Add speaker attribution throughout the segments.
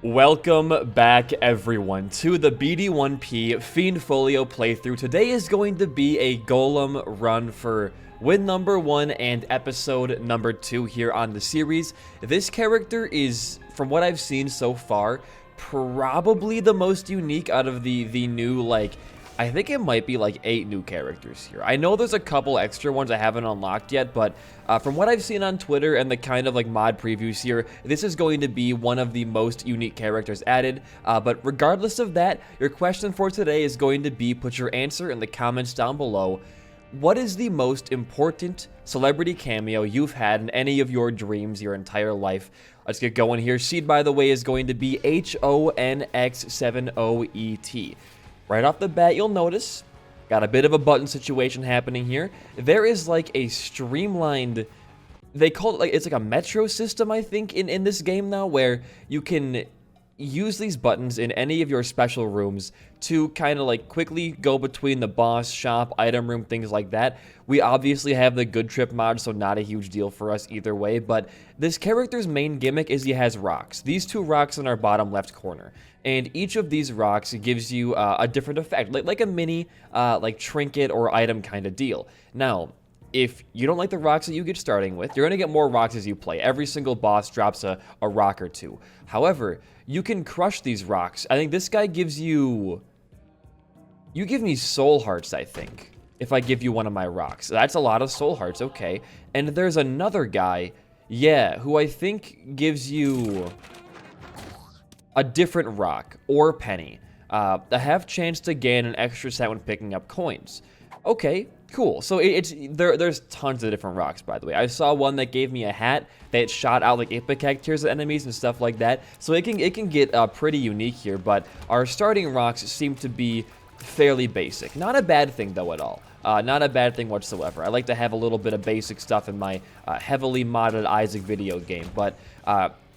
Speaker 1: Welcome back, everyone, to the BD1P Fiend Folio playthrough. Today is going to be a Golem run for win number 1 and episode number 2 here on the series. This character is, from what I've seen so far, probably the most unique out of the new, I think it might be like 8 new characters here. I know there's a couple extra ones I haven't unlocked yet, but from what I've seen on Twitter and the kind of mod previews here, this is going to be one of the most unique characters added. But regardless of that, your question for today is going to be, put your answer in the comments down below. What is the most important celebrity cameo you've had in any of your dreams your entire life? Let's get going here. Seed, by the way, is going to be HONX70ET. Right off the bat, you'll notice, got a bit of a button situation happening here. There is like a streamlined, they call it it's like a metro system, I think, in this game now, where you can use these buttons in any of your special rooms to kind of quickly go between the boss, shop, item room, things like that. We obviously have the good trip mod, so not a huge deal for us either way, but this character's main gimmick is he has rocks. These 2 rocks in our bottom left corner. And each of these rocks gives you a different effect, like a mini trinket or item kind of deal. Now, if you don't like the rocks that you get starting with, you're going to get more rocks as you play. Every single boss drops a rock or 2. However, you can crush these rocks. I think this guy gives you... You give me soul hearts, I think, if I give you one of my rocks. That's a lot of soul hearts, okay. And there's another guy, yeah, who I think gives you a different rock or penny. A half chance to gain an extra set when picking up coins. Okay, cool. So there's tons of different rocks, by the way. I saw one that gave me a hat that shot out like ipecac tears at enemies and stuff like that. So it can get pretty unique here, but our starting rocks seem to be fairly basic. Not a bad thing though at all. Not a bad thing whatsoever. I like to have a little bit of basic stuff in my heavily modded Isaac video game, but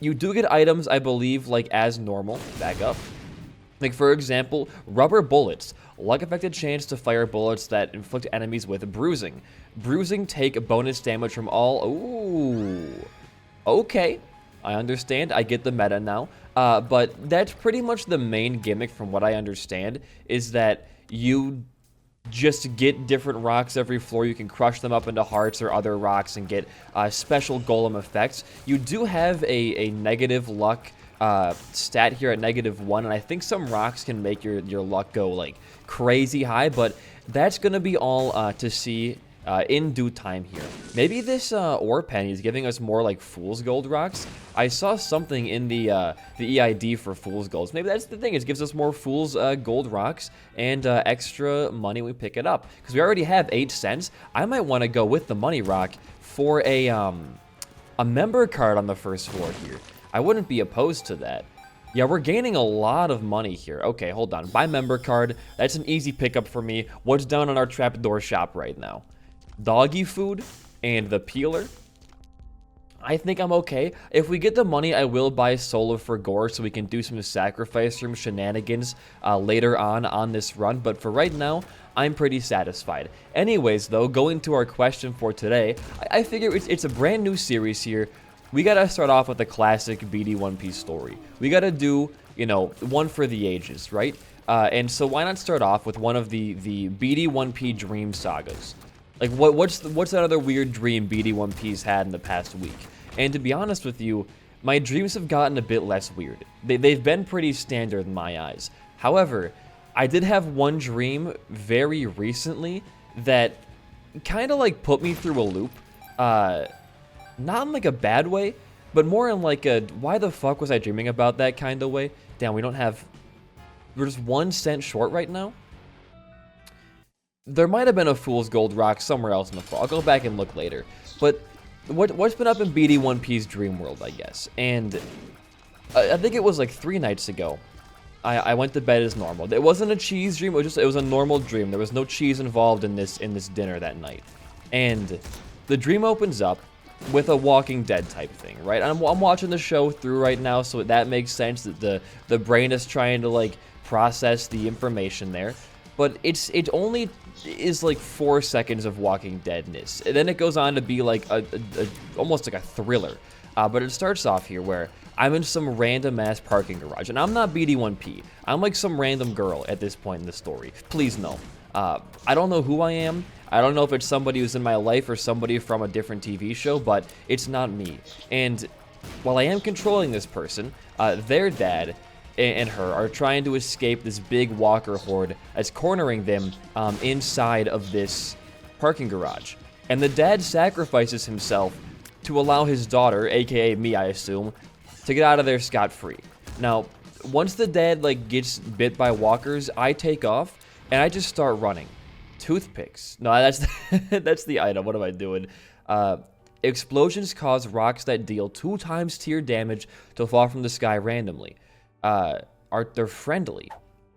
Speaker 1: you do get items, I believe, as normal. Back up. Like, for example, rubber bullets. Luck-affected chance to fire bullets that inflict enemies with bruising. Bruising take bonus damage from all... Ooh. Okay. I understand. I get the meta now. But that's pretty much the main gimmick from what I understand, is that you just get different rocks every floor. You can crush them up into hearts or other rocks and get special golem effects. You do have a negative luck stat here at -1, and I think some rocks can make your luck go crazy high, but that's gonna be all to see in due time here. Maybe this ore penny is giving us more fool's gold rocks. I saw something in the EID for fool's golds. Maybe that's the thing, it gives us more fool's gold rocks and extra money when we pick it up, because we already have 8 cents. I might want to go with the money rock for a member card on the first floor here. I wouldn't be opposed to that. Yeah, we're gaining a lot of money here. Okay, hold on. Buy member card. That's an easy pickup for me. What's down on our trapdoor shop right now? Doggy food and the peeler. I think I'm okay. If we get the money, I will buy Solar for Gore so we can do some sacrifice room shenanigans later on this run. But for right now, I'm pretty satisfied. Anyways, though, going to our question for today, I figure it's a brand new series here. We gotta start off with a classic BD1P story. We gotta do, one for the ages, right? And so why not start off with one of the BD1P dream sagas? What's that other weird dream BD1P's had in the past week? And to be honest with you, my dreams have gotten a bit less weird. They've been pretty standard in my eyes. However, I did have one dream very recently that kind of put me through a loop. Not in a bad way, but more in a why the fuck was I dreaming about that kind of way. Damn, we're just 1 cent short right now. There might have been a fool's gold rock somewhere else in the floor. I'll go back and look later. But what's been up in BD1P's dream world, I guess. And I think it was 3 nights ago. I went to bed as normal. It wasn't a cheese dream. It was a normal dream. There was no cheese involved in this dinner that night. And the dream opens up with a Walking Dead type thing, right? I'm watching the show through right now, so that makes sense that the brain is trying to process the information there. But it only is 4 seconds of Walking Deadness, and then it goes on to be almost like a thriller. But it starts off here where I'm in some random ass parking garage, and I'm not BD1P. I'm like some random girl at this point in the story. Please no. I don't know who I am. I don't know if it's somebody who's in my life or somebody from a different TV show, but it's not me. And while I am controlling this person, their dad and her are trying to escape this big walker horde that's cornering them inside of this parking garage. And the dad sacrifices himself to allow his daughter, aka me I assume, to get out of there scot-free. Now, once the dad like gets bit by walkers, I take off and I just start running. Toothpicks. No, that's that's the item. What am I doing? Explosions cause rocks that deal 2 times tier damage to fall from the sky randomly. They're friendly.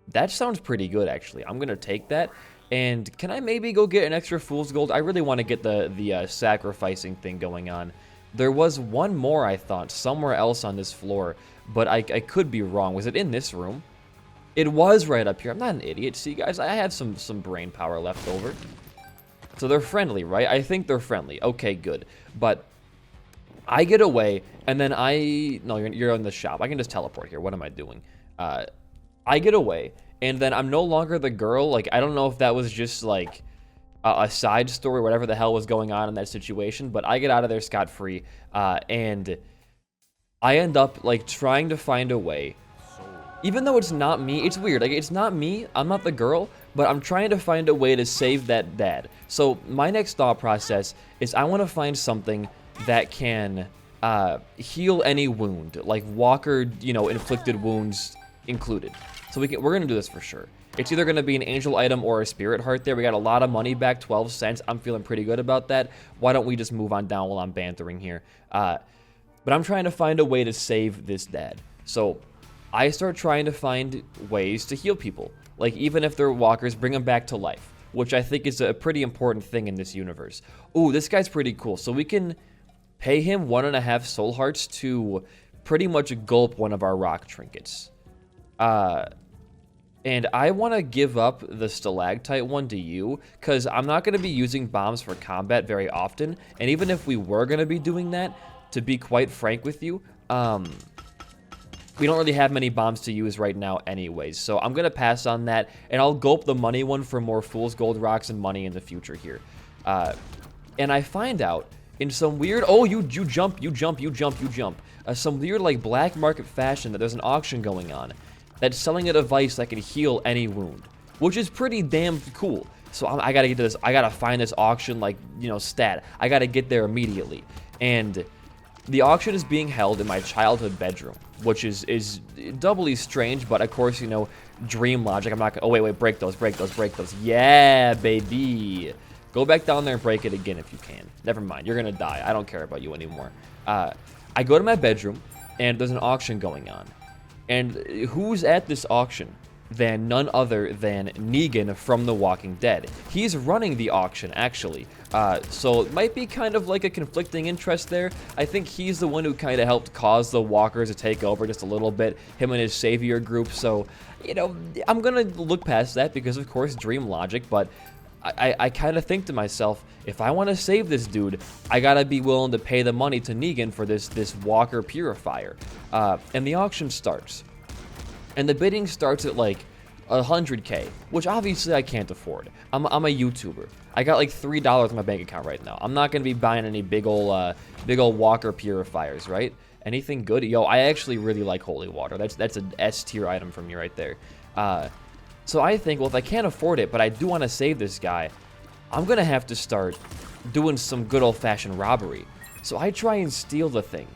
Speaker 1: That sounds pretty good, actually. I'm gonna take that. And can I maybe go get an extra fool's gold? I really want to get the sacrificing thing going on. There was one more, I thought, somewhere else on this floor, but I could be wrong. Was it in this room? It was right up here. I'm not an idiot. See, guys, I have some brain power left over. So they're friendly, right? I think they're friendly. Okay, good. But I get away, and then no, you're in the shop. I can just teleport here. What am I doing? I get away, and then I'm no longer the girl. Like, I don't know if that was just, like, a side story, whatever the hell was going on in that situation, but I get out of there scot-free, and I end up, like, trying to find a way. Even though it's not me, it's weird. Like, it's not me, I'm not the girl, but I'm trying to find a way to save that dad. So my next thought process is I want to find something that can heal any wound, like walker, inflicted wounds included. So we're going to do this for sure. It's either going to be an angel item or a spirit heart there. We got a lot of money back, 12 cents. I'm feeling pretty good about that. Why don't we just move on down while I'm bantering here? But I'm trying to find a way to save this dad. So I start trying to find ways to heal people. Like, even if they're walkers, bring them back to life, which I think is a pretty important thing in this universe. Ooh, this guy's pretty cool. So we can pay him 1.5 soul hearts to pretty much gulp one of our rock trinkets. And I want to give up the stalactite one to you, because I'm not going to be using bombs for combat very often. And even if we were going to be doing that, to be quite frank with you, we don't really have many bombs to use right now anyways. So I'm going to pass on that, and I'll gulp the money one for more fool's gold rocks and money in the future here. And I find out in some weird, you jump. Some weird, like, black market fashion that there's an auction going on that's selling a device that can heal any wound, which is pretty damn cool. So I gotta get to this. I gotta find this auction, like, stat. I gotta get there immediately. And the auction is being held in my childhood bedroom, which is doubly strange, but of course, dream logic. I'm not gonna, wait, break those. Yeah, baby. Go back down there and break it again if you can. Never mind, you're gonna die. I don't care about you anymore. I go to my bedroom, and there's an auction going on. And who's at this auction than none other than Negan from The Walking Dead. He's running the auction, actually. So it might be kind of like a conflicting interest there. I think he's the one who kind of helped cause the walkers to take over just a little bit, him and his savior group. So, I'm going to look past that because, of course, dream logic, but I kind of think to myself, if I want to save this dude, I gotta be willing to pay the money to Negan for this walker purifier. And the auction starts. And the bidding starts at like 100K, which obviously I can't afford. I'm a YouTuber. I got like $3 in my bank account right now. I'm not gonna be buying any big old walker purifiers, right? Anything good? Yo, I actually really like holy water. That's an S tier item for me right there. So I think, well, if I can't afford it, but I do want to save this guy, I'm gonna have to start doing some good old-fashioned robbery. So I try and steal the thing,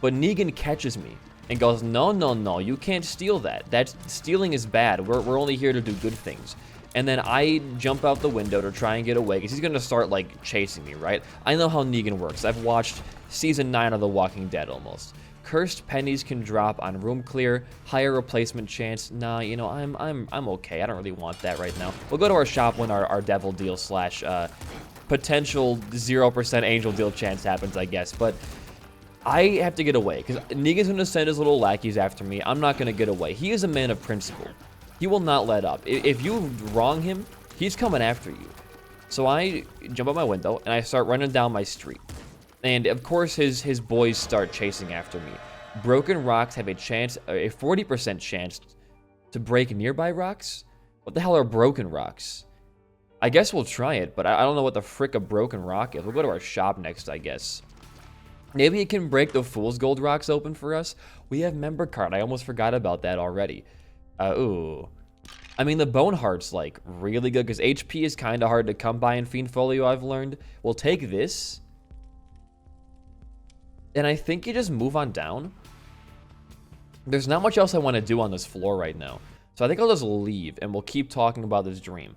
Speaker 1: but Negan catches me and goes, no, you can't steal that. Stealing is bad. We're only here to do good things. And then I jump out the window to try and get away, because he's gonna start, like, chasing me, right? I know how Negan works. I've watched Season 9 of The Walking Dead, almost. Cursed pennies can drop on room clear, higher replacement chance. Nah, I'm okay. I don't really want that right now. We'll go to our shop when our devil deal slash potential 0% angel deal chance happens, I guess. But I have to get away, because Negan's going to send his little lackeys after me. I'm not going to get away. He is a man of principle. He will not let up. If you wrong him, he's coming after you. So I jump out my window, and I start running down my street. And, of course, his boys start chasing after me. Broken rocks have a 40% chance to break nearby rocks? What the hell are broken rocks? I guess we'll try it, but I don't know what the frick a broken rock is. We'll go to our shop next, I guess. Maybe it can break the Fool's Gold rocks open for us. We have member card. I almost forgot about that already. Ooh. I mean, the Bone Heart's, like, really good, because HP is kind of hard to come by in Fiend Folio, I've learned. We'll take this. And I think you just move on down. There's not much else I want to do on this floor right now. So I think I'll just leave, and we'll keep talking about this dream.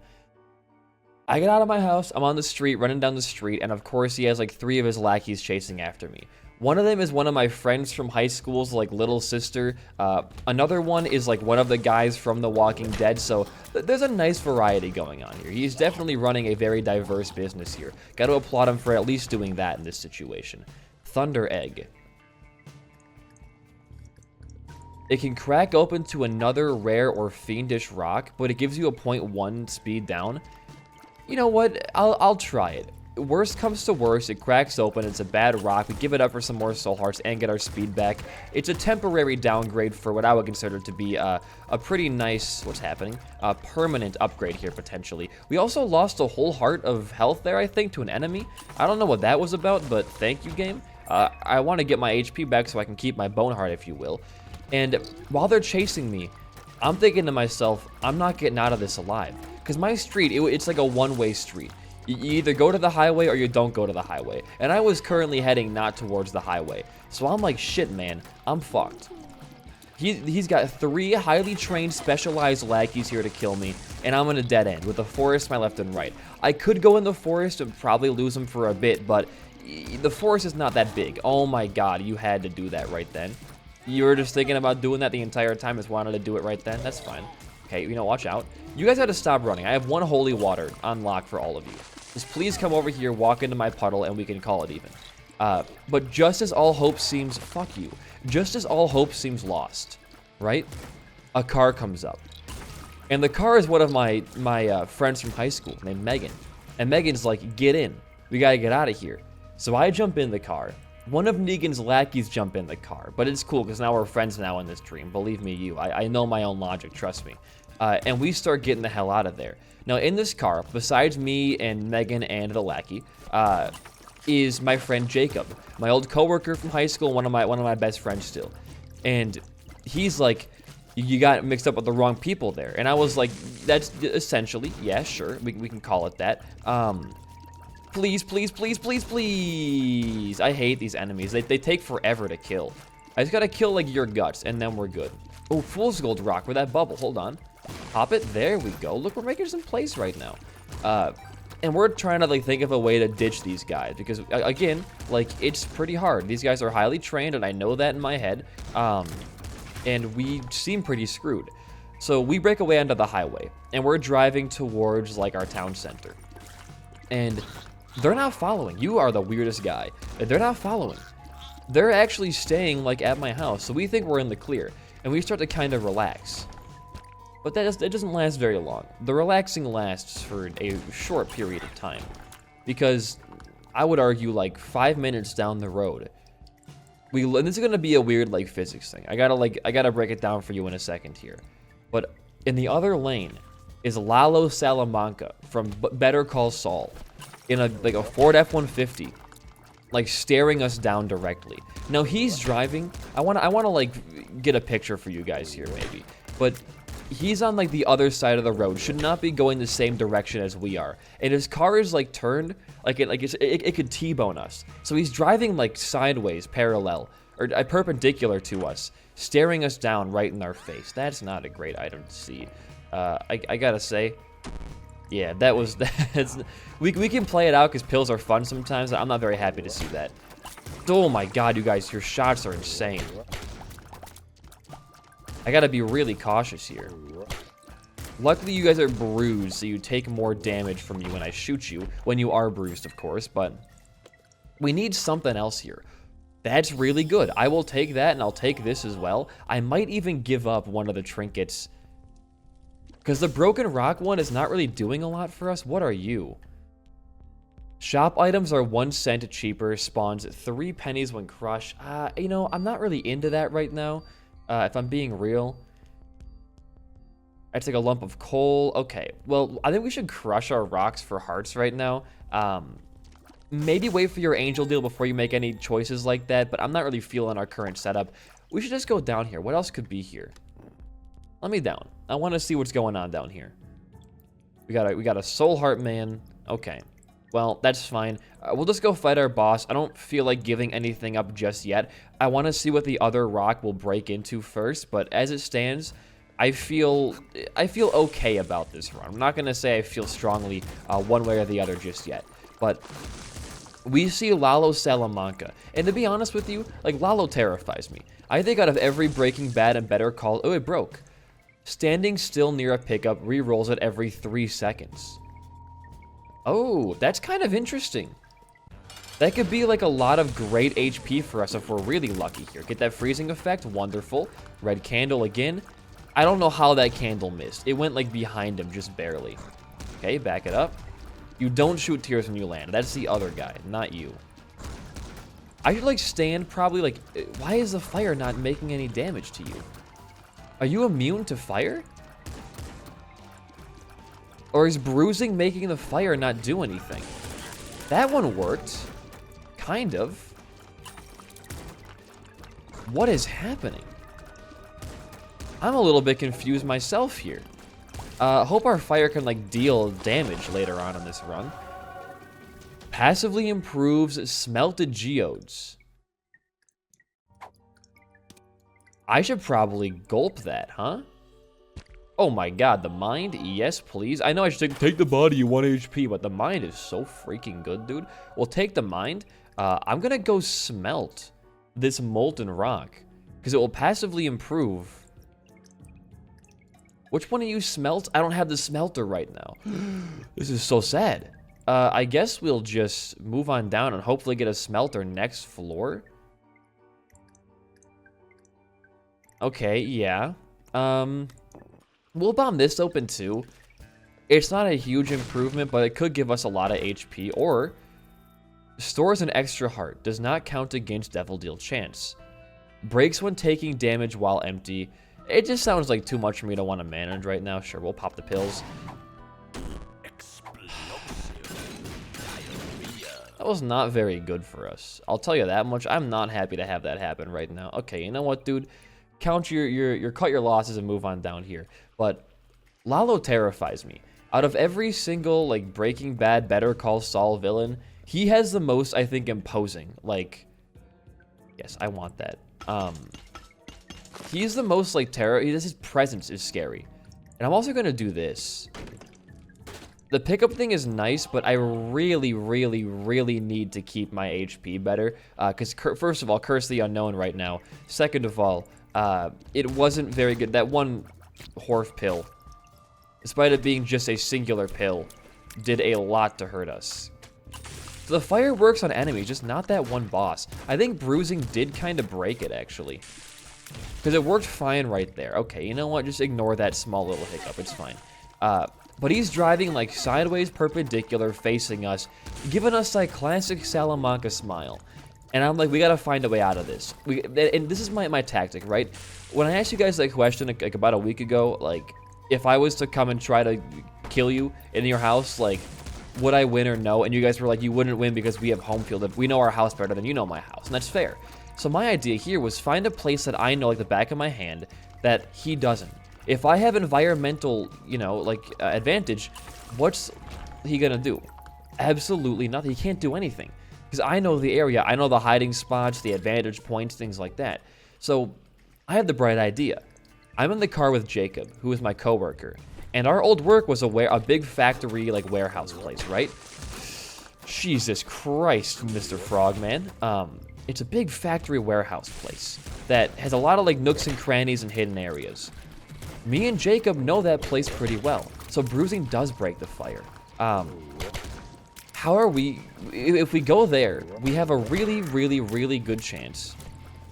Speaker 1: I get out of my house, I'm on the street, running down the street, and of course he has like 3 of his lackeys chasing after me. One of them is one of my friends from high school's like little sister. Another one is like one of the guys from The Walking Dead, so there's a nice variety going on here. He's definitely running a very diverse business here. Got to applaud him for at least doing that in this situation. Thunder Egg. It can crack open to another rare or fiendish rock, but it gives you a 0.1 speed down. You know what? I'll try it. Worst comes to worst, it cracks open, it's a bad rock, we give it up for some more soul hearts and get our speed back. It's a temporary downgrade for what I would consider to be a pretty nice, what's happening? A permanent upgrade here, potentially. We also lost a whole heart of health there, I think, to an enemy. I don't know what that was about, but thank you, game. I want to get my HP back so I can keep my bone heart, if you will. And while they're chasing me, I'm thinking to myself, I'm not getting out of this alive. Because my street, it's like a one-way street. You either go to the highway or you don't go to the highway. And I was currently heading not towards the highway. So I'm like, shit, man, I'm fucked. He's got 3 highly trained, specialized lackeys here to kill me, and I'm in a dead end with the forest to my left and right. I could go in the forest and probably lose him for a bit, but the forest is not that big. Oh my god, you had to do that right then. You were just thinking about doing that the entire time, just wanted to do it right then? That's fine. Okay, you know, watch out. You guys got to stop running. I have 1 holy water on lock for all of you. Just please come over here, walk into my puddle, and we can call it even. But just as all hope seems... Fuck you. Just as all hope seems lost, right? A car comes up. And the car is one of my friends from high school named Megan. And Megan's like, get in. We got to get out of here. So I jump in the car. One of Negan's lackeys jump in the car, but it's cool because now we're friends now in this dream. Believe me, I know my own logic, trust me. And we start getting the hell out of there. Now, in this car, besides me and Megan and the lackey, is my friend Jacob, my old coworker from high school, one of my best friends still. And he's like, you got mixed up with the wrong people there. And I was like, that's essentially, yeah, sure, we can call it that. Please, please, please, please, please. I hate these enemies. They take forever to kill. I just gotta kill, like, your guts, and then we're good. Oh, Fool's Gold rock with that bubble. Hold on. Pop it. There we go. Look, we're making some plays right now. And we're trying to, like, think of a way to ditch these guys. Because, again, like, it's pretty hard. These guys are highly trained, and I know that in my head. And we seem pretty screwed. So we break away onto the highway, and we're driving towards, like, our town center. And... they're not following. You are the weirdest guy. They're not following. They're actually staying, like, at my house. So we think we're in the clear. And we start to kind of relax. But it doesn't last very long. The relaxing lasts for a short period of time. Because I would argue, like, 5 minutes down the road. And this is going to be a weird, like, physics thing. I gotta break it down for you in a second here. But in the other lane is Lalo Salamanca from Better Call Saul. In a Ford F-150, like, staring us down directly. Now, he's driving. I wanna like, get a picture for you guys here, maybe. But he's on, like, the other side of the road. Should not be going the same direction as we are. And his car is, like, turned, it could T-bone us. So he's driving, like, sideways, parallel, or perpendicular to us, staring us down right in our face. That's not a great item to see. I gotta say... yeah, we can play it out because pills are fun sometimes. I'm not very happy to see that. Oh my god, you guys, your shots are insane. I gotta be really cautious here. Luckily, you guys are bruised, so you take more damage from me when I shoot you. When you are bruised, of course, but we need something else here. That's really good. I will take that, and I'll take this as well. I might even give up one of the trinkets. Because the broken rock one is not really doing a lot for us. What are you? Shop items are 1 cent cheaper, spawns 3 pennies when crushed. You know, I'm not really into that right now, if I'm being real. I take a lump of coal. Okay, well, I think we should crush our rocks for hearts right now. Maybe wait for your angel deal before you make any choices like that, but I'm not really feeling our current setup. We should just go down here. What else could be here? Let me down. I want to see what's going on down here. We got a soul heart man. Okay. Well, that's fine. We'll just go fight our boss. I don't feel like giving anything up just yet. I want to see what the other rock will break into first, but as it stands, I feel okay about this run. I'm not going to say I feel strongly one way or the other just yet, but we see Lalo Salamanca, and to be honest with you, like, Lalo terrifies me. I think out of every Breaking Bad and Better Call... Oh, it broke. Standing still near a pickup re-rolls it every 3 seconds. Oh, that's kind of interesting. That could be like a lot of great HP for us if we're really lucky here. Get that freezing effect, wonderful. Red candle again. I don't know how that candle missed. It went like behind him, just barely. Okay, back it up. You don't shoot tears when you land. That's the other guy, not you. I should like stand probably like, why is the fire not making any damage to you? Are you immune to fire? Or is bruising making the fire not do anything? That one worked. Kind of. What is happening? I'm a little bit confused myself here. Hope our fire can like deal damage later on in this run. Passively improves smelted geodes. I should probably gulp that, huh? Oh my god, the mind? Yes, please. I know I should take the body, you 1 HP, but the mind is so freaking good, dude. We'll take the mind. I'm gonna go smelt this molten rock, because it will passively improve. Which one of you smelt? I don't have the smelter right now. This is so sad. I guess we'll just move on down and hopefully get a smelter next floor. Okay, yeah. We'll bomb this open too. It's not a huge improvement, but it could give us a lot of HP. Or, stores an extra heart. Does not count against devil deal chance. Breaks when taking damage while empty. It just sounds like too much for me to want to manage right now. Sure, we'll pop the pills. That was not very good for us. I'll tell you that much. I'm not happy to have that happen right now. Okay, you know what, dude? Count cut your losses and move on down here. But Lalo terrifies me. Out of every single like Breaking Bad, Better Call Saul villain, he has the most, I think, imposing. Like, yes, I want that. He's the most like terror. His presence is scary. And I'm also gonna do this. The pickup thing is nice, but I really, really, really need to keep my HP better. Because first of all, Curse the Unknown right now. Second of all, it wasn't very good. That one Horf pill, despite it being just a singular pill, did a lot to hurt us. So the fire works on enemies, just not that one boss. I think bruising did kind of break it, actually. Because it worked fine right there. Okay, you know what? Just ignore that small little hiccup. It's fine. But he's driving like sideways perpendicular facing us, giving us like classic Salamanca smile. And I'm like, we gotta find a way out of this. And this is my tactic, right? When I asked you guys that question like about a week ago, like, if I was to come and try to kill you in your house, like, would I win or no? And you guys were like, you wouldn't win because we have home field. We know our house better than you know my house, and that's fair. So my idea here was find a place that I know like the back of my hand that he doesn't. If I have environmental, you know, like advantage, what's he gonna do? Absolutely nothing. He can't do anything. Because I know the area, I know the hiding spots, the advantage points, things like that. So, I had the bright idea. I'm in the car with Jacob, who is my coworker, and our old work was a big factory, like, warehouse place, right? Jesus Christ, Mr. Frogman. It's a big factory warehouse place that has a lot of, like, nooks and crannies and hidden areas. Me and Jacob know that place pretty well, so bruising does break the fire. How are we, if we go there, we have a really, really, really good chance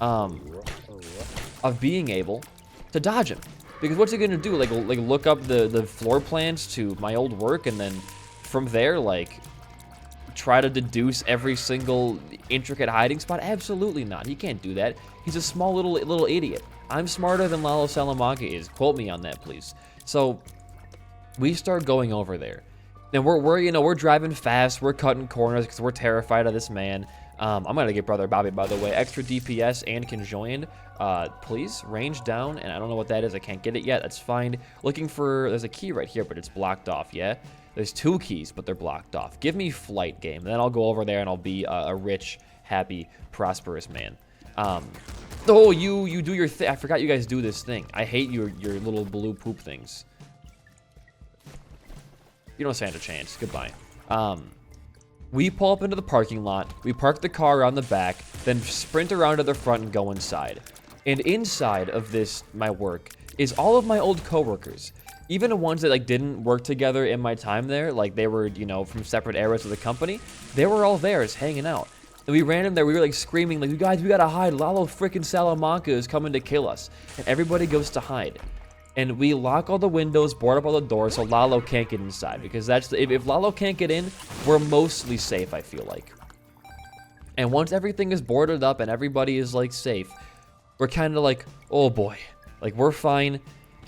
Speaker 1: of being able to dodge him. Because what's he gonna do? Like look up the floor plans to my old work, and then from there, like, try to deduce every single intricate hiding spot? Absolutely not. He can't do that. He's a small little idiot. I'm smarter than Lalo Salamanca is. Quote me on that, please. So we start going over there. And we're driving fast. We're cutting corners because we're terrified of this man. I'm gonna get Brother Bobby, by the way. Extra DPS and conjoined. Please, range down. And I don't know what that is. I can't get it yet. That's fine. Looking for, there's a key right here, but it's blocked off, yeah? There's 2 keys, but they're blocked off. Give me flight game. Then I'll go over there and I'll be a rich, happy, prosperous man. Oh, you do your thing. I forgot you guys do this thing. I hate your little blue poop things. You don't stand a chance. Goodbye. We pull up into the parking lot. We park the car around the back, then sprint around to the front and go inside. And inside of this, my work, is all of my old coworkers. Even the ones that, like, didn't work together in my time there, like, they were, you know, from separate eras of the company, they were all there, just hanging out. And we ran in there, we were, like, screaming, like, you guys, we gotta hide, Lalo frickin' Salamanca is coming to kill us. And everybody goes to hide. And we lock all the windows, board up all the doors, so Lalo can't get inside. Because that's, if Lalo can't get in, we're mostly safe, I feel like. And once everything is boarded up and everybody is, like, safe, we're kind of like, oh boy, like, we're fine.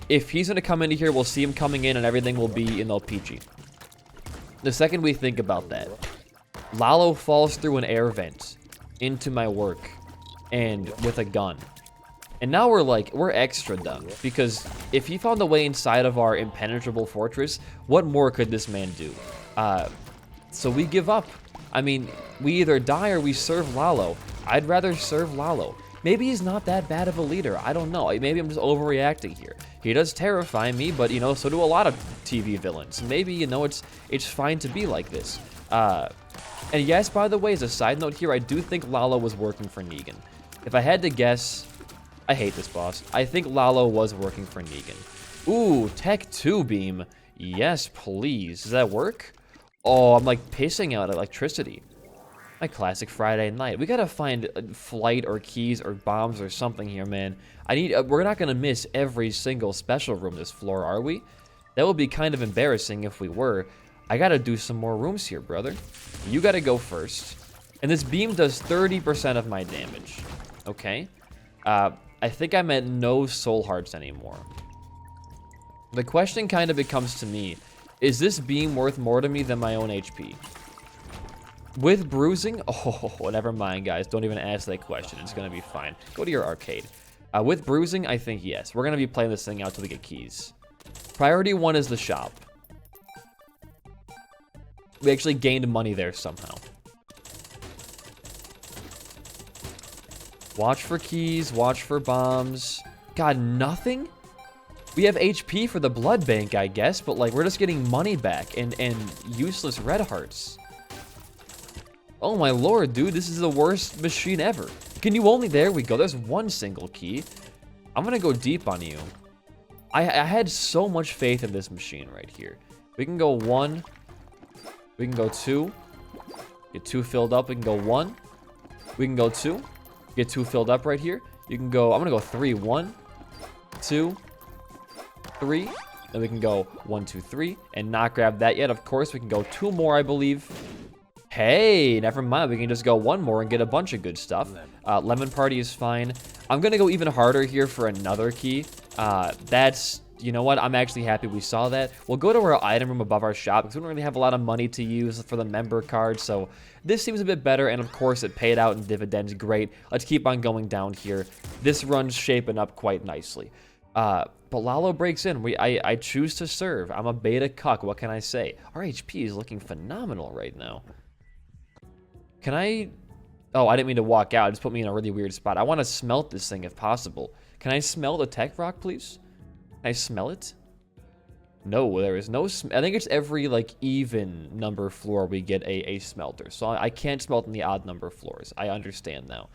Speaker 1: If he's going to come into here, we'll see him coming in and everything will be in LPG. The second we think about that, Lalo falls through an air vent into my work and with a gun. And now we're extra dumb because if he found a way inside of our impenetrable fortress, what more could this man do? So we give up. I mean, we either die or we serve Lalo. I'd rather serve Lalo. Maybe he's not that bad of a leader. I don't know. Maybe I'm just overreacting here. He does terrify me, but, you know, so do a lot of TV villains. Maybe, you know, it's fine to be like this. And yes, by the way, as a side note here, I do think Lalo was working for Negan. If I had to guess, I hate this boss. I think Lalo was working for Negan. Ooh, Tech 2 beam. Yes, please. Does that work? Oh, I'm like pissing out electricity. My classic Friday night. We gotta find flight or keys or bombs or something here, man. We're not gonna miss every single special room this floor, are we? That would be kind of embarrassing if we were. I gotta do some more rooms here, brother. You gotta go first. And this beam does 30% of my damage. Okay. I think I'm at no soul hearts anymore. The question kind of becomes to me, is this beam worth more to me than my own HP? With bruising? Oh, never mind, guys. Don't even ask that question. It's going to be fine. Go to your arcade. With bruising, I think yes. We're going to be playing this thing out till we get keys. Priority 1 is the shop. We actually gained money there somehow. Watch for keys. Watch for bombs. God, nothing? We have HP for the blood bank, I guess, but, like, we're just getting money back and useless red hearts. Oh my lord, dude, this is the worst machine ever. Can you only... There we go. There's one single key. I'm gonna go deep on you. I had so much faith in this machine right here. We can go 1. We can go 2. Get 2 filled up. We can go 1. We can go 2. Get 2 filled up right here. You can go... I'm gonna go 3. 1, 2, 3. Then we can go 1, 2, 3. And not grab that yet. Of course, we can go 2 more, I believe. Hey, never mind. We can just go 1 more and get a bunch of good stuff. Lemon Party is fine. I'm going to go even harder here for another key. That's, you know what? I'm actually happy we saw that. We'll go to our item room above our shop because we don't really have a lot of money to use for the member card. So this seems a bit better. And of course, it paid out in dividends. Great. Let's keep on going down here. This run's shaping up quite nicely. But Lalo breaks in. I choose to serve. I'm a beta cuck. What can I say? Our HP is looking phenomenal right now. Can I... Oh, I didn't mean to walk out. It just put me in a really weird spot. I want to smelt this thing if possible. Can I smell the tech rock, please? Can I smell it? No, there is no... I think it's every, like, even number floor we get a smelter. So I can't smelt in the odd number floors. I understand now.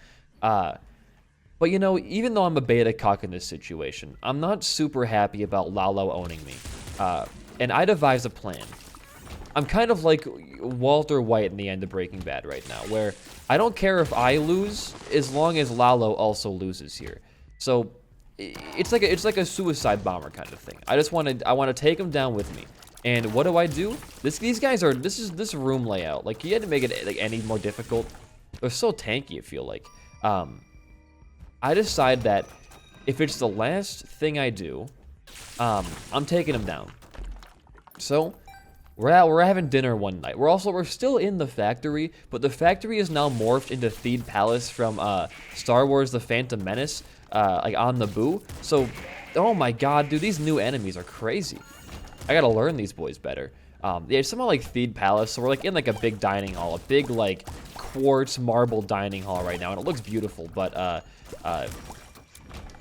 Speaker 1: But, you know, even though I'm a beta cuck in this situation, I'm not super happy about Lalo owning me. And I devised a plan. I'm kind of like Walter White in the end of Breaking Bad right now, where I don't care if I lose as long as Lalo also loses here. So it's like a suicide bomber kind of thing. I want to take him down with me, And what do? These guys are, this room layout. Like, you had to make it like any more difficult. They're so tanky, I feel like. I decide that if it's the last thing I do, I'm taking them down. So we're having dinner one night. We're still in the factory, but the factory is now morphed into Theed Palace from Star Wars: The Phantom Menace, like on Naboo. So, oh my God, dude, these new enemies are crazy. I gotta learn these boys better. Yeah, it's somehow like Theed Palace. So we're like in like a big dining hall, a big like quartz marble dining hall right now, and it looks beautiful. But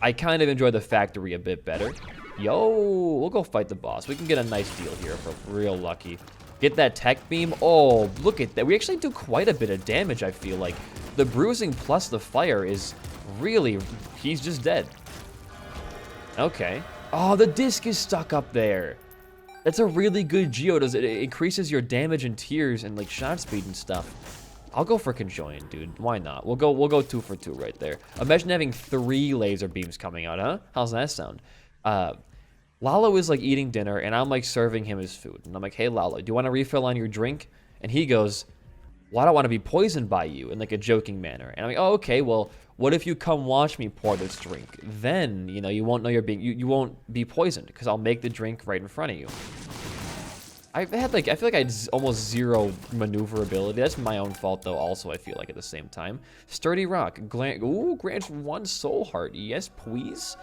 Speaker 1: I kind of enjoy the factory a bit better. Yo, we'll go fight the boss. We can get a nice deal here if we're real lucky. Get that tech beam. Oh, look at that. We actually do quite a bit of damage, I feel like. The bruising plus the fire is really... He's just dead. Okay. Oh, the disc is stuck up there. That's a really good geo. It increases your damage and tears and like shot speed and stuff. I'll go for conjoined, dude. Why not? We'll go 2 for 2 right there. Imagine having 3 laser beams coming out, huh? How's that sound? Lalo is like eating dinner, and I'm like serving him his food. And I'm like, hey, Lalo, do you want a refill on your drink? And he goes, well, I don't want to be poisoned by you, in like a joking manner. And I'm like, oh, okay, well, what if you come watch me pour this drink? Then, you know, you won't know you won't be poisoned, because I'll make the drink right in front of you. I feel like I had almost 0 maneuverability. That's my own fault, though, also, I feel like, at the same time. Sturdy Rock. Grants 1 soul heart. Yes, please.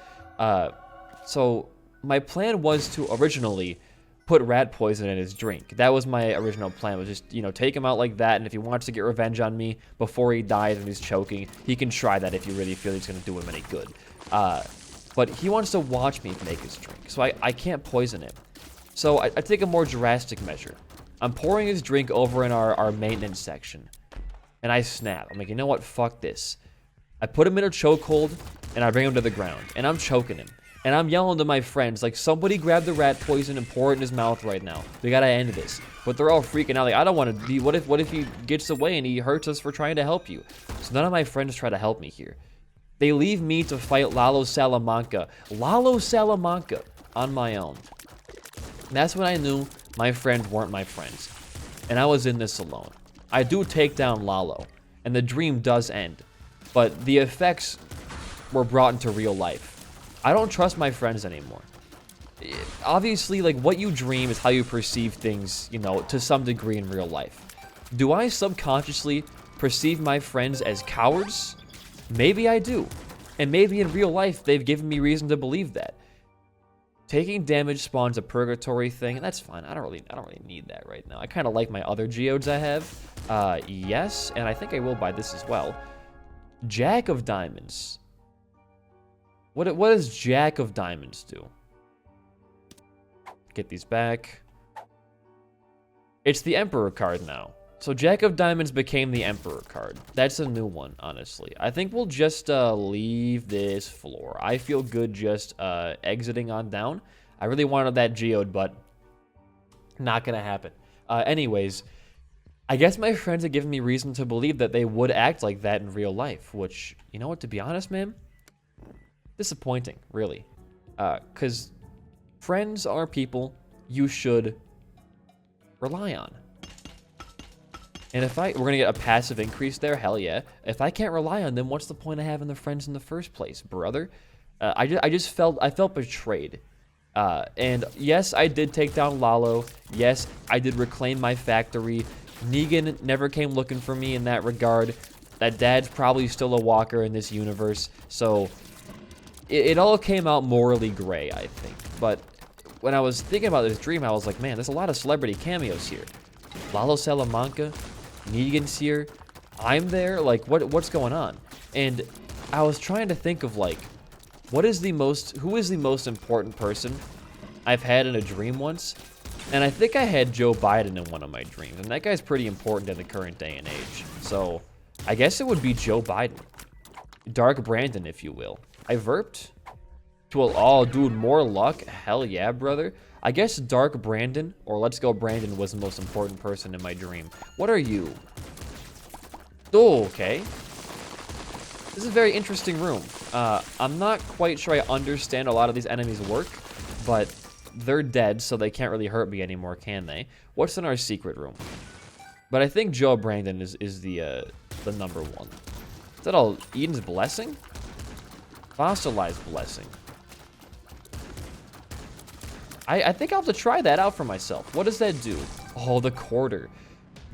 Speaker 1: So my plan was to originally put rat poison in his drink. That was my original plan, was just, you know, take him out like that, and if he wants to get revenge on me before he dies and he's choking, he can try that if you really feel he's going to do him any good. But he wants to watch me make his drink, so I can't poison him. So I take a more drastic measure. I'm pouring his drink over in our maintenance section, and I snap. I'm like, you know what? Fuck this. I put him in a chokehold, and I bring him to the ground, and I'm choking him. And I'm yelling to my friends, like, somebody grab the rat poison and pour it in his mouth right now. We gotta end this. But they're all freaking out, like, I don't want to be, what if he gets away and he hurts us for trying to help you? So none of my friends try to help me here. They leave me to fight Lalo Salamanca. Lalo Salamanca on my own. And that's when I knew my friends weren't my friends. And I was in this alone. I do take down Lalo, and the dream does end. But the effects were brought into real life. I don't trust my friends anymore. Obviously, like, what you dream is how you perceive things, you know, to some degree in real life. Do I subconsciously perceive my friends as cowards? Maybe I do. And maybe in real life, they've given me reason to believe that. Taking damage spawns a purgatory thing, and that's fine. I don't really need that right now. I kind of like my other geodes I have. Yes, and I think I will buy this as well. Jack of Diamonds. What does Jack of Diamonds do? Get these back. It's the Emperor card now. So Jack of Diamonds became the Emperor card. That's a new one, honestly. I think we'll just leave this floor. I feel good just exiting on down. I really wanted that geode, but not gonna happen. Anyways, I guess my friends have given me reason to believe that they would act like that in real life, which, you know what, to be honest, man? Disappointing, really. Because friends are people you should rely on. And if we're gonna get a passive increase there, hell yeah. If I can't rely on them, what's the point of having the friends in the first place, brother? I felt betrayed. And yes, I did take down Lalo. Yes, I did reclaim my factory. Negan never came looking for me in that regard. That dad's probably still a walker in this universe. So it all came out morally gray, I think. But when I was thinking about this dream, I was like, man, there's a lot of celebrity cameos here. Lalo Salamanca, Negan's here, I'm there, like, what's going on? And I was trying to think of, like, who is the most important person I've had in a dream once? And I think I had Joe Biden in one of my dreams, and that guy's pretty important in the current day and age. So I guess it would be Joe Biden. Dark Brandon, if you will. I verped? Well, oh, dude, more luck? Hell yeah, brother. I guess Dark Brandon, or Let's Go Brandon, was the most important person in my dream. What are you? Oh, okay. This is a very interesting room. I'm not quite sure I understand a lot of these enemies' work, but they're dead, so they can't really hurt me anymore, can they? What's in our secret room? But I think Joe Brandon is the number one. Is that all? Eden's Blessing? Fossilized Blessing. I think I'll have to try that out for myself. What does that do? Oh, the quarter.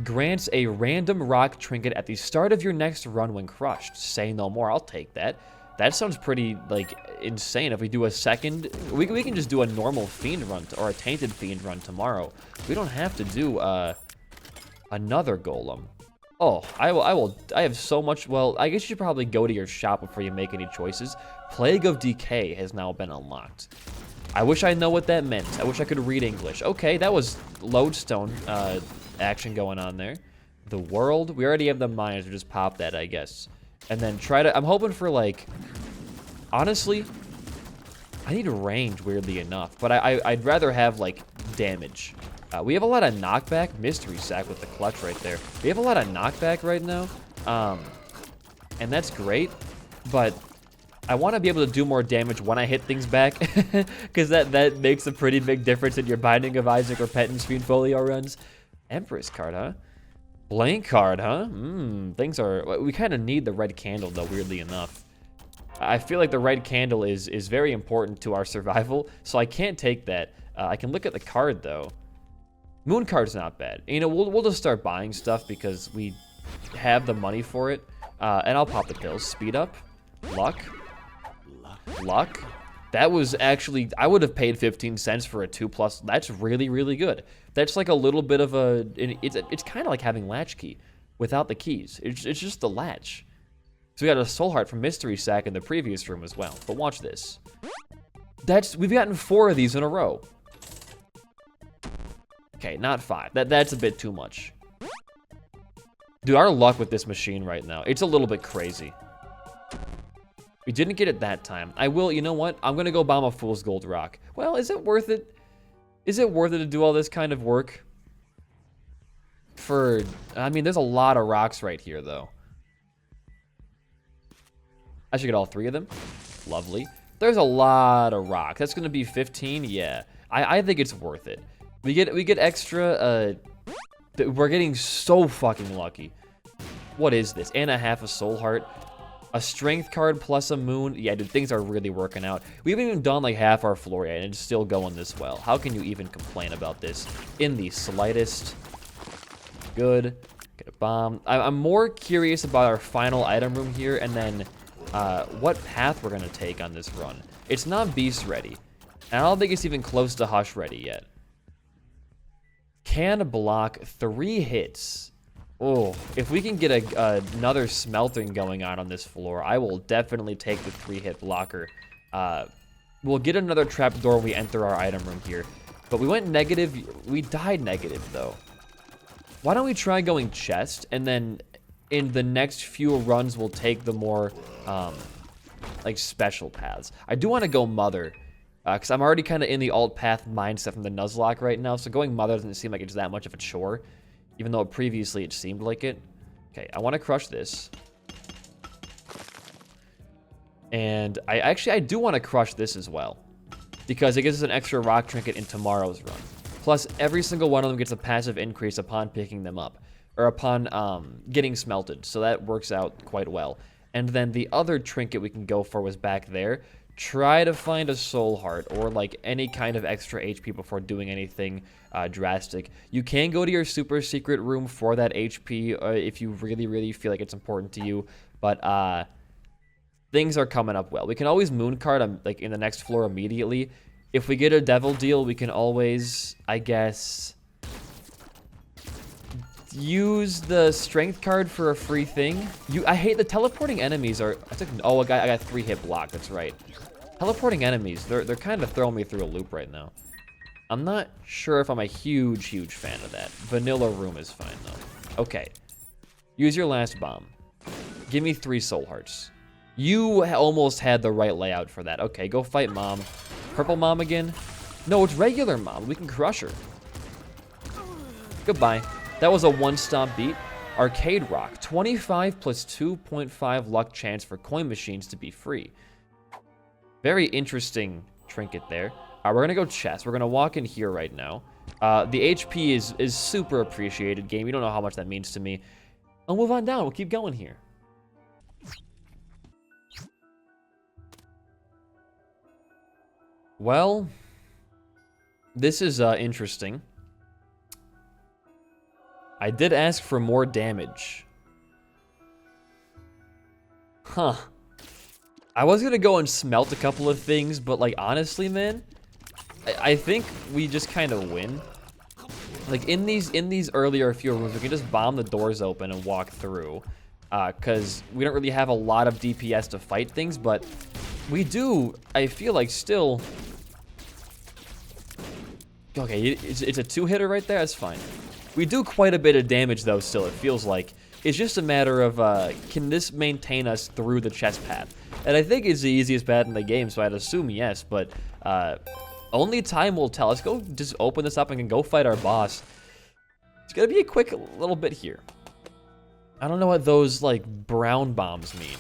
Speaker 1: Grants a random rock trinket at the start of your next run when crushed. Say no more. I'll take that. That sounds pretty, like, insane. If we do a second... We can just do a normal Fiend run, or a Tainted Fiend run tomorrow. We don't have to do, another Golem. Oh, I have so much... Well, I guess you should probably go to your shop before you make any choices. Plague of Decay has now been unlocked. I wish I know what that meant. I wish I could read English. Okay, that was lodestone action going on there. The world. We already have the mines. We just pop that, I guess. And then try to... I'm hoping for, like... Honestly, I need range, weirdly enough. But I'd rather have, like, damage. We have a lot of knockback. Mystery Sack with the clutch right there. We have a lot of knockback right now. And that's great. But... I want to be able to do more damage when I hit things back, because that makes a pretty big difference in your Binding of Isaac Repetance Fiendfolio runs. Empress card, huh? Blank card, huh? Things are... We kind of need the red candle, though, weirdly enough. I feel like the red candle is very important to our survival, so I can't take that. I can look at the card, though. Moon card's not bad. You know, we'll just start buying stuff because we have the money for it. And I'll pop the pills. Speed up. Luck. Luck. That was actually, I would have paid 15 cents for a 2+. That's really, really good. That's like a little bit of a, it's kind of like having latchkey without the keys. It's just the latch. So we got a soul heart from Mystery Sack in the previous room as well. But watch this. We've gotten 4 of these in a row. Okay, not 5. That's a bit too much. Dude, our luck with this machine right now, it's a little bit crazy. We didn't get it that time. I will, you know what? I'm gonna go bomb a Fool's Gold Rock. Well, is it worth it? Is it worth it to do all this kind of work? I mean, there's a lot of rocks right here, though. I should get all 3 of them. Lovely. There's a lot of rocks. That's gonna be 15, yeah. I think it's worth it. We get extra, we're getting so fucking lucky. What is this? And a half a soul heart. A strength card plus a moon. Yeah, dude, things are really working out. We haven't even done like half our floor yet, and it's still going this well. How can you even complain about this in the slightest? Good. Get a bomb. I'm more curious about our final item room here, and then what path we're going to take on this run. It's not beast ready, and I don't think it's even close to hush ready yet. Can block 3 hits. Oh, if we can get another smelting going on this floor, I will definitely take the 3-hit blocker. We'll get another trapdoor when we enter our item room here. But we went negative. We died negative, though. Why don't we try going chest, and then in the next few runs, we'll take the more, like, special paths. I do want to go Mother, because I'm already kind of in the alt path mindset from the Nuzlocke right now, so going Mother doesn't seem like it's that much of a chore. Even though previously it seemed like it. Okay, I want to crush this. And I do want to crush this as well. Because it gives us an extra rock trinket in tomorrow's run. Plus, every single one of them gets a passive increase upon picking them up. Or upon getting smelted. So that works out quite well. And then the other trinket we can go for was back there. Try to find a soul heart or like any kind of extra HP before doing anything drastic. You can go to your super secret room for that HP if you really, really feel like it's important to you. But things are coming up well. We can always moon card like in the next floor immediately. If we get a devil deal, we can always, I guess, use the strength card for a free thing. I hate the teleporting enemies are. Oh, I got 3-hit block. That's right. Teleporting enemies, they're kind of throwing me through a loop right now. I'm not sure if I'm a huge fan of that. Vanilla room is fine, though. Okay. Use your last bomb. Give me 3 soul hearts. You almost had the right layout for that. Okay, go fight Mom. Purple Mom again? No, it's regular Mom. We can crush her. Goodbye. That was a 1-stomp beat. Arcade Rock. 25 plus 2.5 luck chance for coin machines to be free. Very interesting trinket there. We're gonna go chest. We're gonna walk in here right now. The HP is super appreciated, game. You don't know how much that means to me. I'll move on down. We'll keep going here. Well, this is interesting. I did ask for more damage. Huh. I was gonna go and smelt a couple of things, but like honestly, man, I think we just kind of win. Like in these earlier few rooms, we can just bomb the doors open and walk through, cause we don't really have a lot of DPS to fight things, but we do. I feel like still. Okay, it's a 2-hitter right there. That's fine. We do quite a bit of damage though. Still, it feels like it's just a matter of can this maintain us through the chest path? And I think it's the easiest path in the game, so I'd assume yes. But only time will tell. Let's go just open this up and go fight our boss. It's gonna be a quick little bit here. I don't know what those like brown bombs mean.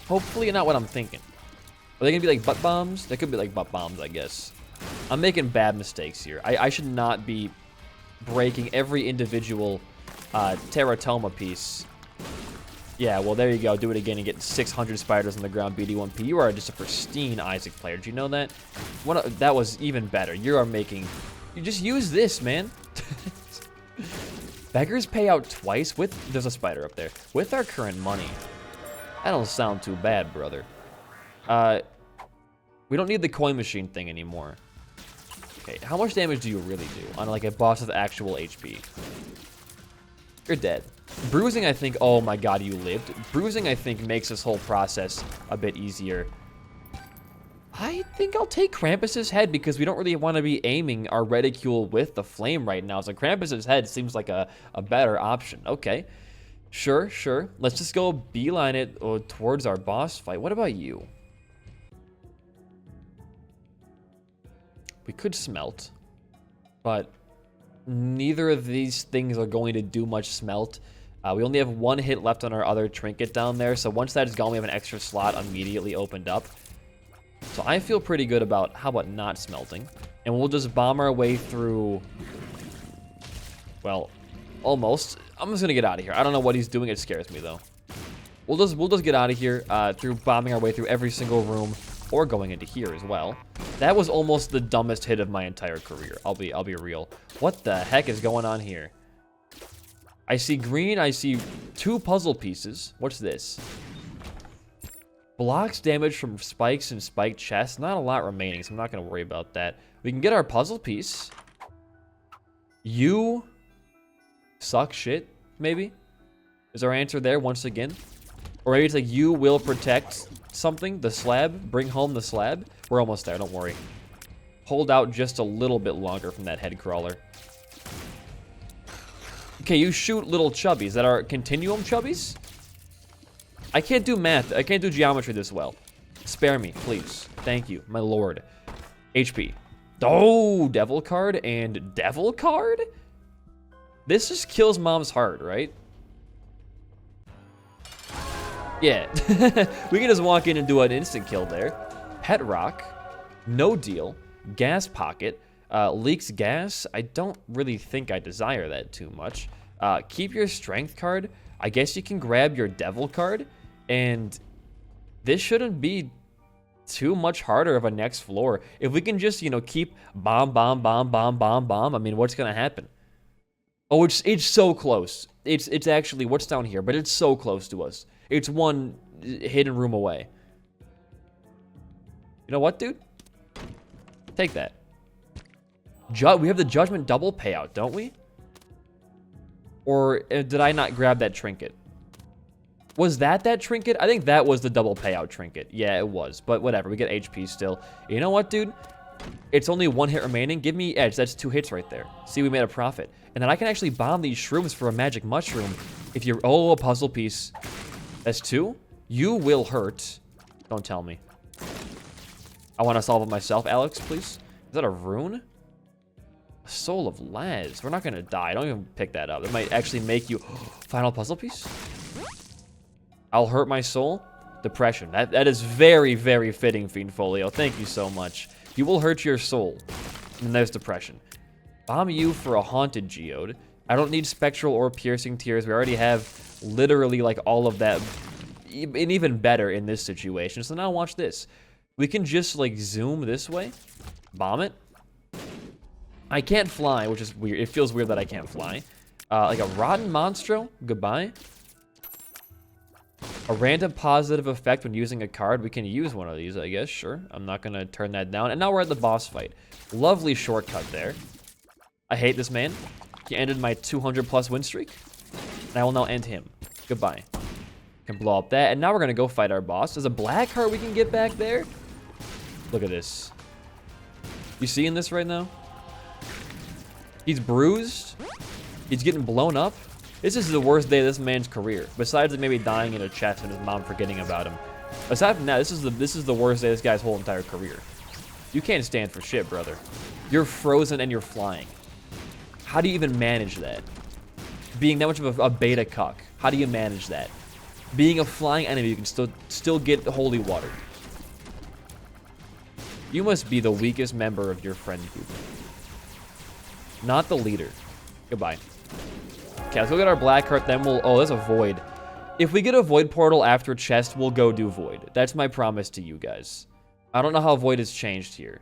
Speaker 1: Hopefully not what I'm thinking. Are they gonna be like butt bombs? They could be like butt bombs, I guess. I'm making bad mistakes here. I should not be breaking every individual teratoma piece. Yeah, well, there you go. Do it again and get 600 spiders on the ground, BD1P. You are just a pristine Isaac player. Did you know that? That was even better. You are making... You just use this, man. Beggars pay out twice with... There's a spider up there. With our current money. That don't sound too bad, brother. We don't need the coin machine thing anymore. Okay, how much damage do you really do on like a boss with actual HP? You're dead. Bruising, I think, oh my god, you lived. Bruising, I think, makes this whole process a bit easier. I think I'll take Krampus's head because we don't really want to be aiming our reticule with the flame right now. So Krampus's head seems like a better option. Okay, sure. Let's just go beeline it towards our boss fight. What about you? We could smelt, but neither of these things are going to do much smelt. We only have 1 hit left on our other trinket down there, so once that is gone, we have an extra slot immediately opened up. So I feel pretty good about, how about not smelting? And we'll just bomb our way through, well, almost. I'm just gonna get out of here. I don't know what he's doing, it scares me though. We'll just get out of here through bombing our way through every single room, or going into here as well. That was almost the dumbest hit of my entire career. I'll be real. What the heck is going on here? I see green. I see 2 puzzle pieces. What's this? Blocks damage from spikes and spiked chests. Not a lot remaining, so I'm not gonna worry about that. We can get our puzzle piece. You suck shit, maybe? Is our answer there once again? Or maybe it's like, you will protect something, the slab, bring home the slab. We're almost there, don't worry. Hold out just a little bit longer from that head crawler. Okay, you shoot little chubbies that are continuum chubbies? I can't do math, I can't do geometry this well. Spare me, please. Thank you, my lord. HP. Oh, devil card and devil card? This just kills mom's heart, right? Yeah, we can just walk in and do an instant kill there. Pet rock, no deal, gas pocket, leaks gas. I don't really think I desire that too much. Keep your strength card. I guess you can grab your devil card, and this shouldn't be too much harder of a next floor. If we can just, you know, keep bomb. I mean, what's gonna happen? Oh, it's so close. It's actually, what's down here? But it's so close to us. It's 1 hidden room away. You know what, dude? Take that. We have the judgment double payout, don't we? Or did I not grab that trinket? Was that trinket? I think that was the double payout trinket. Yeah, it was. But whatever, we get HP still. You know what, dude? It's only 1 hit remaining. Give me edge. That's 2 hits right there. See, we made a profit. And then I can actually bomb these shrooms for a magic mushroom. If you're... Oh, a puzzle piece. That's 2? You will hurt. Don't tell me. I want to solve it myself, Alex, please. Is that a rune? A soul of Laz. We're not going to die. Don't even pick that up. That might actually make you... Final puzzle piece? I'll hurt my soul? Depression. That is very, very fitting, Fiend Folio. Thank you so much. You will hurt your soul. And there's depression. Bomb you for a haunted geode. I don't need spectral or piercing tears. We already have literally like all of that, and even better in this situation. So now watch this. We can just like zoom this way, bomb it. I can't fly, which is weird. It feels weird that I can't fly. Like a rotten monstro, goodbye. A random positive effect when using a card. We can use one of these, I guess, sure. I'm not gonna turn that down. And now we're at the boss fight. Lovely shortcut there. I hate this man. He ended my 200+ win streak. And I will now end him. Goodbye. Can blow up that. And now we're going to go fight our boss. There's a black heart we can get back there. Look at this. You seeing this right now? He's bruised. He's getting blown up. This is the worst day of this man's career. Besides maybe dying in a chest and his mom forgetting about him. Aside from that, this is the worst day of this guy's whole entire career. You can't stand for shit, brother. You're frozen and you're flying. How do you even manage that? Being that much of a beta cuck. How do you manage that? Being a flying enemy, you can still get holy water. You must be the weakest member of your friend group. Not the leader. Goodbye. Okay, let's go get our black heart, then we'll... Oh, that's a void. If we get a void portal after chest, we'll go do void. That's my promise to you guys. I don't know how void has changed here.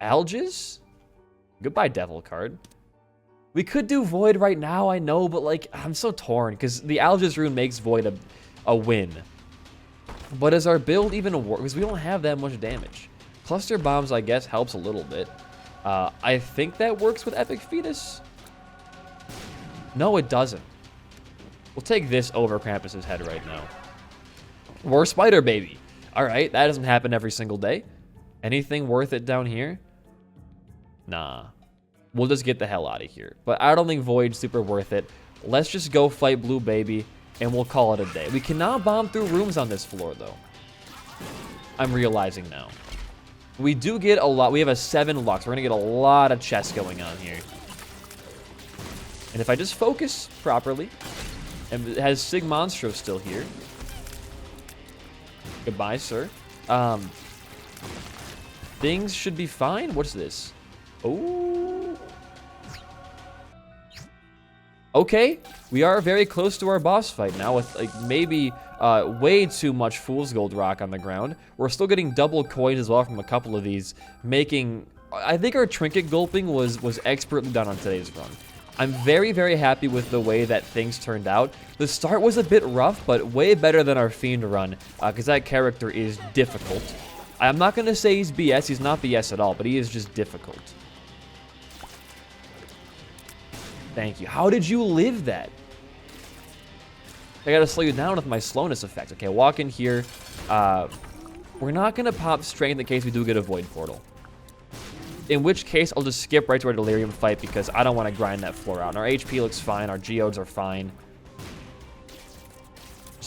Speaker 1: Algiz? Goodbye, devil card. We could do void right now, I know, but like, I'm so torn because the Algiz rune makes void a win. But is our build even work? Because we don't have that much damage. Cluster bombs, I guess, helps a little bit. I think that works with Epic Fetus. No, it doesn't. We'll take this over Krampus's head right now. We're Spider Baby. All right, that doesn't happen every single day. Anything worth it down here? Nah. We'll just get the hell out of here. But I don't think Void's super worth it. Let's just go fight Blue Baby, and we'll call it a day. We cannot bomb through rooms on this floor, though. I'm realizing now. We do get a lot. We have a 7 Lux. We're going to get a lot of chests going on here. And if I just focus properly, and it has Sig Monstro still here. Goodbye, sir. Things should be fine. What's this? Oh. Okay, we are very close to our boss fight now with like maybe way too much Fool's Gold Rock on the ground. We're still getting double coins as well from a couple of these, making... I think our trinket gulping was expertly done on today's run. I'm very, very happy with the way that things turned out. The start was a bit rough, but way better than our Fiend run, because that character is difficult. I'm not going to say he's BS. He's not BS at all, but he is just difficult. Thank you. How did you live that? I got to slow you down with my slowness effect. Okay, walk in here. We're not going to pop strength in case we do get a void portal. In which case, I'll just skip right to our delirium fight because I don't want to grind that floor out. And our HP looks fine. Our geodes are fine.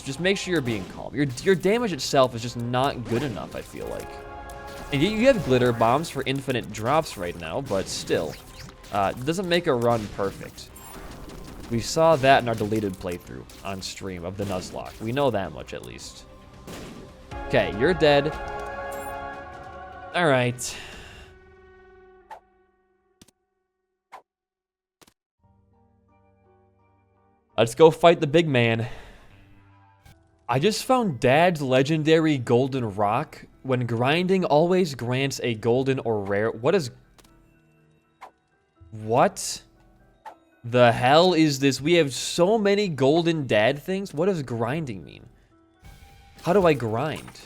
Speaker 1: Just make sure you're being calm. Your damage itself is just not good enough, I feel like. And you have glitter bombs for infinite drops right now, but still. It doesn't make a run perfect. We saw that in our deleted playthrough on stream of the Nuzlocke. We know that much, at least. Okay, you're dead. All right. Let's go fight the big man. I just found Dad's legendary golden rock. When grinding, always grants a golden or rare. What the hell is this? We have so many golden dad things. What does grinding mean? How do I grind?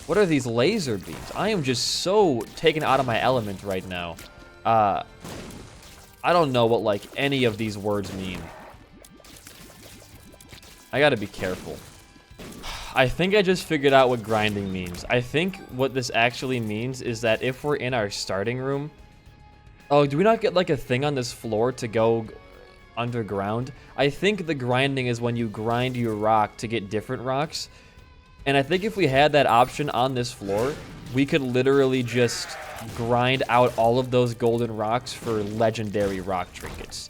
Speaker 1: What are these laser beams? I am just so taken out of my element right now. I don't know what like any of these words mean. I gotta be careful. I think I just figured out what grinding means. I think what this actually means is that if we're in our starting room... Oh, do we not get like a thing on this floor to go underground? I think the grinding is when you grind your rock to get different rocks. And I think if we had that option on this floor, we could literally just grind out all of those golden rocks for legendary rock trinkets.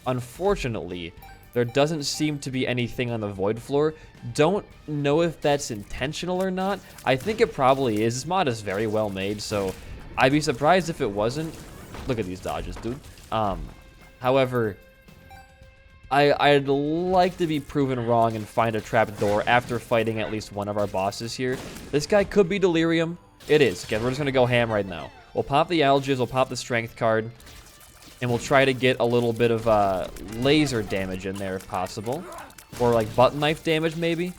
Speaker 1: Unfortunately... There doesn't seem to be anything on the void floor. Don't know if that's intentional or not. I think it probably is. This mod is very well made, so I'd be surprised if it wasn't. Look at these dodges, dude. However, I'd like to be proven wrong and find a trap door after fighting at least one of our bosses here. This guy could be Delirium. It is. Okay, we're just going to go ham right now. We'll pop the Algiz, we'll pop the Strength card, and we'll try to get a little bit of laser damage in there if possible. Or like button knife damage, maybe.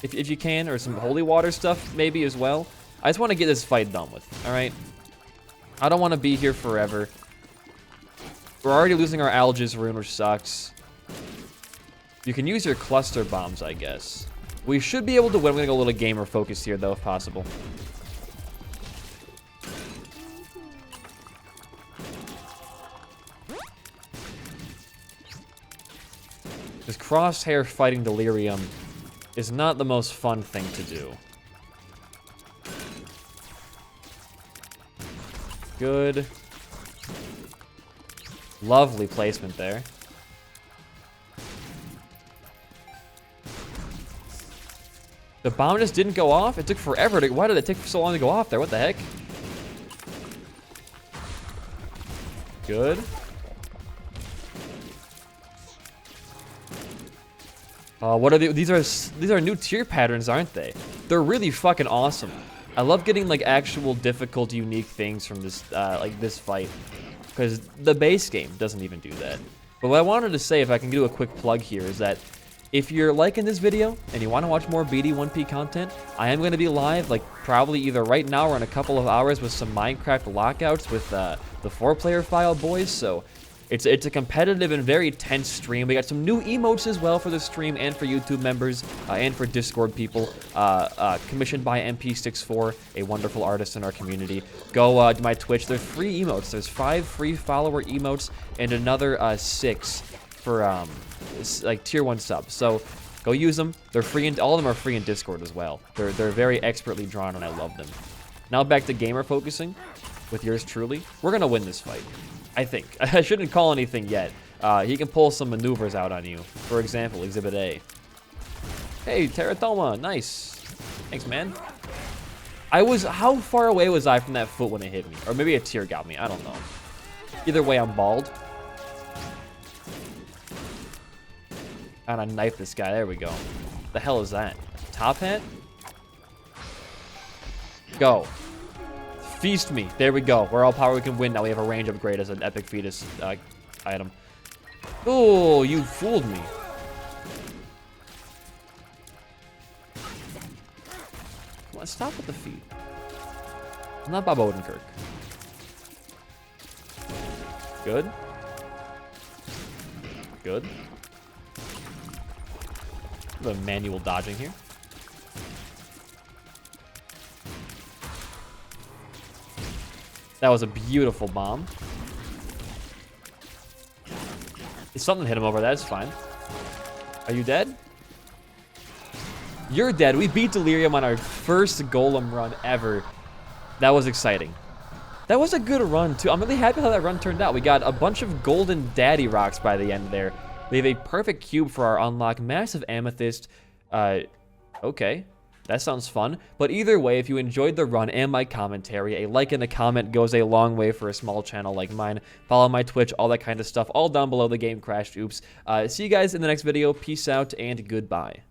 Speaker 1: If you can, or some holy water stuff maybe as well. I just want to get this fight done with, alright? I don't want to be here forever. We're already losing our Algiz rune, which sucks. You can use your cluster bombs, I guess. We should be able to win. I'm going to go a little gamer focused here, though, if possible. This crosshair fighting Delirium is not the most fun thing to do. Good. Lovely placement there. The bomb just didn't go off? It took forever to... Why did it take so long to go off there? What the heck? Good. What are these are new tier patterns, aren't they? They're really fucking awesome. I love getting like actual difficult, unique things from this like this fight, because the base game doesn't even do that. But what I wanted to say, if I can do a quick plug here, is that if you're liking this video and you want to watch more BD1P content, I am going to be live, like probably either right now or in a couple of hours with some Minecraft lockouts with the 4-player file boys. So it's a competitive and very tense stream. We got some new emotes as well for the stream and for YouTube members and for Discord people. Commissioned by MP64, a wonderful artist in our community. Go to my Twitch. There's 3 emotes. There's 5 free follower emotes and another 6 for like tier 1 subs. So go use them. They're free, and all of them are free in Discord as well. They're very expertly drawn, and I love them. Now back to gamer focusing with yours truly. We're gonna win this fight, I think. I shouldn't call anything yet. He can pull some maneuvers out on you. For example, Exhibit A. Hey, Teratoma, nice. Thanks, man. How far away was I from that foot when it hit me? Or maybe a tear got me, I don't know. Either way, I'm bald. And I knife this guy, there we go. The hell is that? Top hat? Go. Feast me. There we go. We're all power, we can win. Now we have a range upgrade as an epic fetus item. Oh, you fooled me. Come on, stop with the feet. I'm not Bob Odenkirk. Good. Good. A bit of manual dodging here. That was a beautiful bomb. Something hit him over. That's fine. Are you dead? You're dead. We beat Delirium on our first Golem run ever. That was exciting. That was a good run, too. I'm really happy how that run turned out. We got a bunch of golden daddy rocks by the end there. We have a perfect cube for our unlock. Massive amethyst. Okay. That sounds fun. But either way, if you enjoyed the run and my commentary, a like and a comment goes a long way for a small channel like mine. Follow my Twitch, all that kind of stuff, all down below. The game crashed. Oops. See you guys in the next video. Peace out and goodbye.